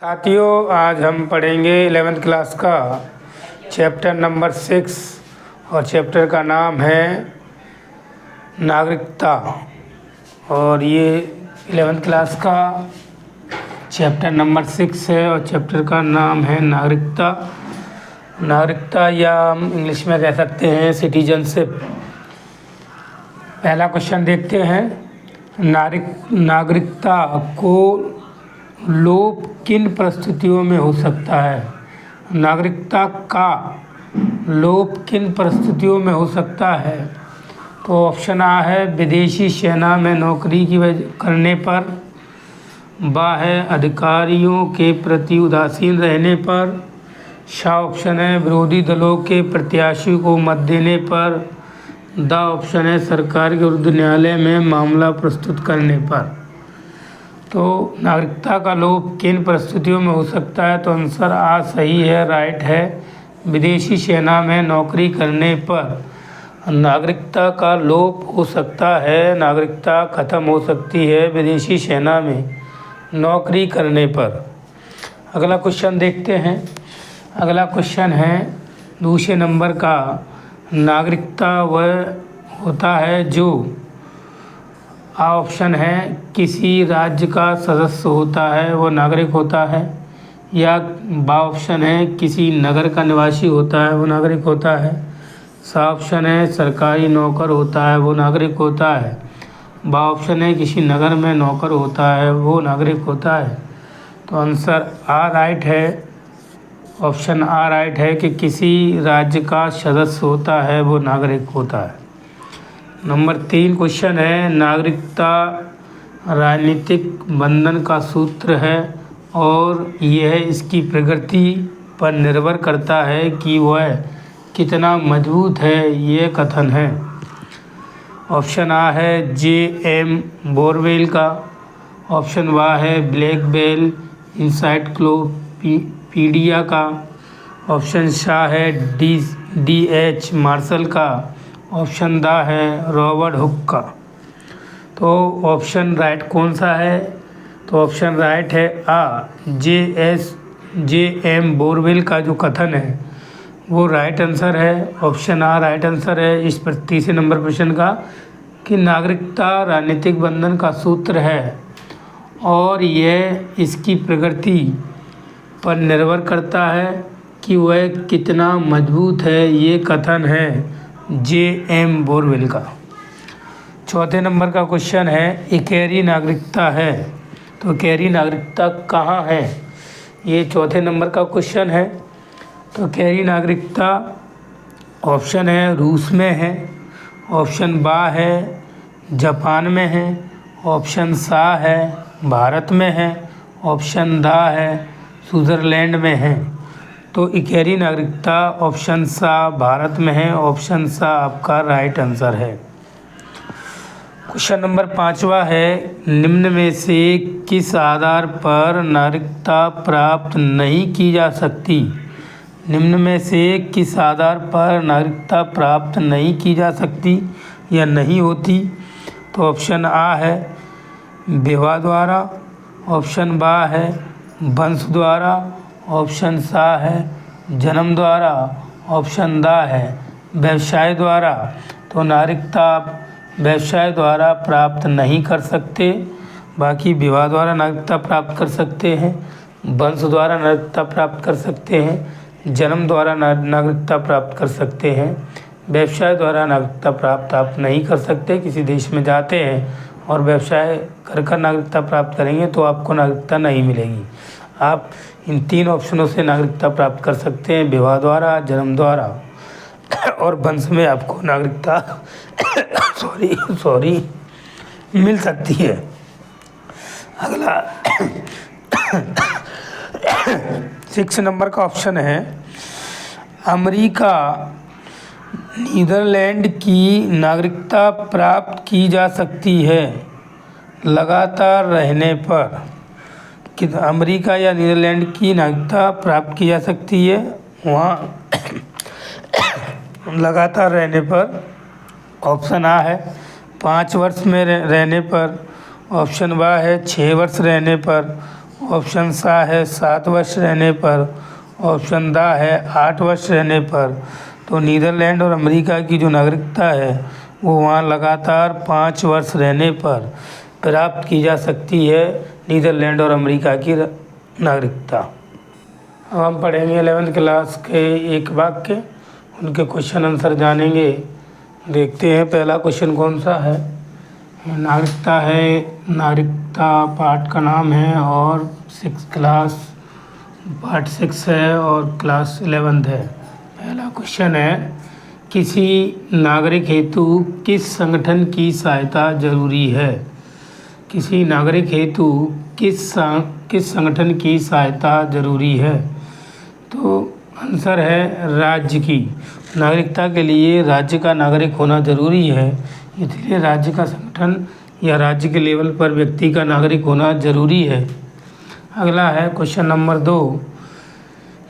साथियों, आज हम पढ़ेंगे 11th क्लास का चैप्टर नंबर 6 और चैप्टर का नाम है नागरिकता। और ये 11th क्लास का चैप्टर नंबर 6 है और चैप्टर का नाम है नागरिकता। नागरिकता या हम इंग्लिश में कह सकते हैं सिटीजनशिप। पहला क्वेश्चन देखते हैं। नागरिकता को लोप किन परिस्थितियों में हो सकता है? नागरिकता का लोप किन परिस्थितियों में हो सकता है? तो ऑप्शन आ है विदेशी सेना में नौकरी करने पर, बा है अधिकारियों के प्रति उदासीन रहने पर, सा ऑप्शन है विरोधी दलों के प्रत्याशी को मत देने पर, दा ऑप्शन है सरकार के विरुद्ध न्यायालय में मामला प्रस्तुत करने पर। तो नागरिकता का लोप किन परिस्थितियों में हो सकता है? तो आंसर आ सही है, राइट है, विदेशी सेना में नौकरी करने पर नागरिकता का लोप हो सकता है। नागरिकता खत्म हो सकती है विदेशी सेना में नौकरी करने पर। अगला क्वेश्चन देखते हैं। अगला क्वेश्चन है दूसरे नंबर का। नागरिकता वह होता है जो आ ऑप्शन है किसी राज्य का सदस्य होता है, वो नागरिक होता है, या बा ऑप्शन है किसी नगर का निवासी होता है, वो नागरिक होता है, सा ऑप्शन है सरकारी नौकर होता है, वो नागरिक होता है, बा ऑप्शन है किसी नगर में नौकर होता है, वो नागरिक होता है। तो आंसर आ राइट है, ऑप्शन आ राइट है कि किसी राज्य का सदस्य होता है, वो नागरिक होता है। नंबर 3 क्वेश्चन है नागरिकता राजनीतिक बंधन का सूत्र है और यह इसकी प्रकृति पर निर्भर करता है कि वह कितना मजबूत है, ये कथन है। ऑप्शन आ है J.M. बोरवेल का, ऑप्शन बा है ब्लैकबेल इंसाइक्लोपीडिया का, ऑप्शन सा है D.H. मार्शल का, ऑप्शन दा है रॉबर्ट हुक का। तो ऑप्शन राइट कौन सा है? तो ऑप्शन राइट है आ J.M. बोरवेल का जो कथन है वो राइट आंसर है। ऑप्शन आ राइट आंसर है इस पर तीसरे नंबर प्रश्न का कि नागरिकता राजनीतिक बंधन का सूत्र है और यह इसकी प्रकृति पर निर्भर करता है कि वह कितना मजबूत है, ये कथन है J.M. बोरवेल का। चौथे नंबर का क्वेश्चन है इकहरी नागरिकता है, तो इकहरी नागरिकता कहाँ है? ये चौथे नंबर का क्वेश्चन है। तो इकहरी नागरिकता ऑप्शन है रूस में है, ऑप्शन बा है जापान में है, ऑप्शन सा है भारत में है, ऑप्शन दा है स्विट्ज़रलैंड में है। तो इकहरी नागरिकता ऑप्शन सा भारत में है, ऑप्शन सा आपका राइट आंसर है। क्वेश्चन नंबर 5वां है निम्न में से किस आधार पर नागरिकता प्राप्त नहीं की जा सकती? निम्न में से किस आधार पर नागरिकता प्राप्त नहीं की जा सकती या नहीं होती? तो ऑप्शन आ है विवाह द्वारा, ऑप्शन बा है वंश द्वारा, ऑप्शन सा है जन्म द्वारा, ऑप्शन दा है व्यवसाय द्वारा। तो नागरिकता आप व्यवसाय द्वारा प्राप्त नहीं कर सकते, बाकी विवाह द्वारा नागरिकता प्राप्त कर सकते हैं, वंश द्वारा नागरिकता प्राप्त कर सकते हैं, जन्म द्वारा नागरिकता प्राप्त कर सकते हैं, व्यवसाय द्वारा नागरिकता प्राप्त आप नहीं कर सकते। किसी देश में जाते हैं और व्यवसाय कर नागरिकता प्राप्त करेंगे तो आपको नागरिकता नहीं मिलेगी। आप इन 3 ऑप्शनों से नागरिकता प्राप्त कर सकते हैं, विवाह द्वारा, जन्म द्वारा और वंश में आपको नागरिकता सॉरी मिल सकती है। अगला 6 नंबर का ऑप्शन है अमेरिका नीदरलैंड की नागरिकता प्राप्त की जा सकती है लगातार रहने पर। कि अमेरिका या नीदरलैंड की नागरिकता प्राप्त की जा सकती है वहाँ लगातार रहने पर। ऑप्शन आ है 5 वर्ष में रहने पर, ऑप्शन बा है 6 वर्ष रहने पर, ऑप्शन सा है 7 वर्ष रहने पर, ऑप्शन दा है 8 वर्ष रहने पर। तो नीदरलैंड और अमेरिका की जो नागरिकता है वो वहाँ लगातार 5 वर्ष रहने पर प्राप्त की जा सकती है, नीदरलैंड और अमेरिका की नागरिकता। अब हम पढ़ेंगे 11वीं क्लास के एक वाक्य, उनके क्वेश्चन आंसर जानेंगे। देखते हैं पहला क्वेश्चन कौन सा है। नागरिकता है, नागरिकता पार्ट का नाम है और 6 क्लास पार्ट 6 है और क्लास 11 है। पहला क्वेश्चन है, किसी नागरिक हेतु किस संगठन की सहायता जरूरी है? किसी नागरिक हेतु किस संगठन की सहायता जरूरी है? तो आंसर है राज्य की। नागरिकता के लिए राज्य का नागरिक होना जरूरी है, इसलिए राज्य का संगठन या राज्य के लेवल पर व्यक्ति का नागरिक होना जरूरी है। अगला है क्वेश्चन नंबर 2,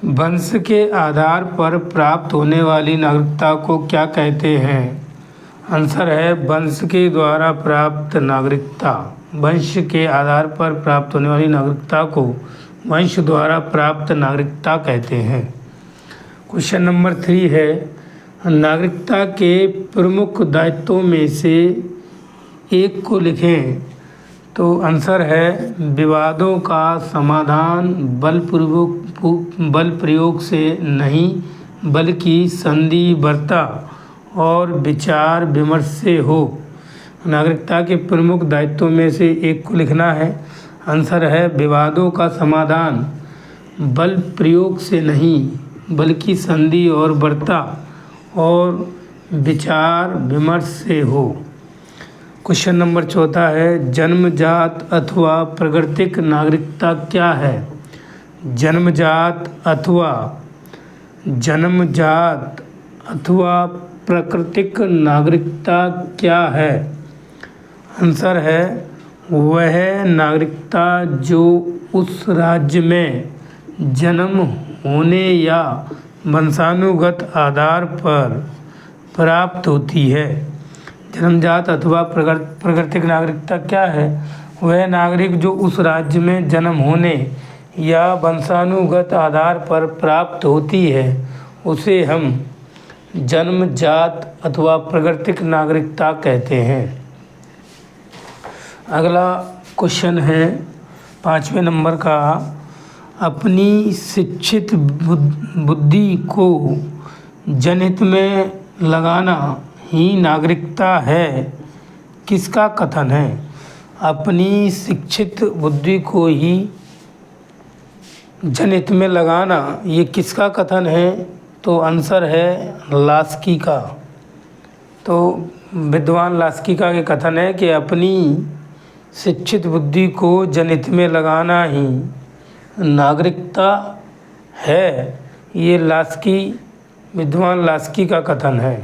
वंश के आधार पर प्राप्त होने वाली नागरिकता को क्या कहते हैं? आंसर है वंश के द्वारा प्राप्त नागरिकता। वंश के आधार पर प्राप्त होने वाली नागरिकता को वंश द्वारा प्राप्त नागरिकता कहते हैं। क्वेश्चन नंबर 3 है, नागरिकता के प्रमुख दायित्वों में से एक को लिखें। तो आंसर है विवादों का समाधान बल प्रयोग से नहीं बल्कि संधि वार्ता और विचार विमर्श से हो। नागरिकता के प्रमुख दायित्वों में से एक को लिखना है। आंसर है विवादों का समाधान बल प्रयोग से नहीं बल्कि संधि और वार्ता और विचार विमर्श से हो। क्वेश्चन नंबर 4 है, जन्मजात अथवा प्राकृतिक नागरिकता क्या है? जन्मजात अथवा प्राकृतिक नागरिकता क्या है? आंसर है वह नागरिकता जो उस राज्य में जन्म होने या वंशानुगत आधार पर प्राप्त होती है। जन्मजात अथवा प्राकृतिक नागरिकता क्या है? वह नागरिक जो उस राज्य में जन्म होने या वंशानुगत आधार पर प्राप्त होती है उसे हम जन्मजात अथवा प्राकृतिक नागरिकता कहते हैं। अगला क्वेश्चन है 5वें नंबर का, अपनी शिक्षित बुद्धि को जनहित में लगाना ही नागरिकता है, किसका कथन है? अपनी शिक्षित बुद्धि को ही जनहित में लगाना ये किसका कथन है? तो आंसर है लास्की का। तो विद्वान लास्की का ये कथन है कि अपनी शिक्षित बुद्धि को जनहित में लगाना ही नागरिकता है। ये विद्वान लास्की का कथन है।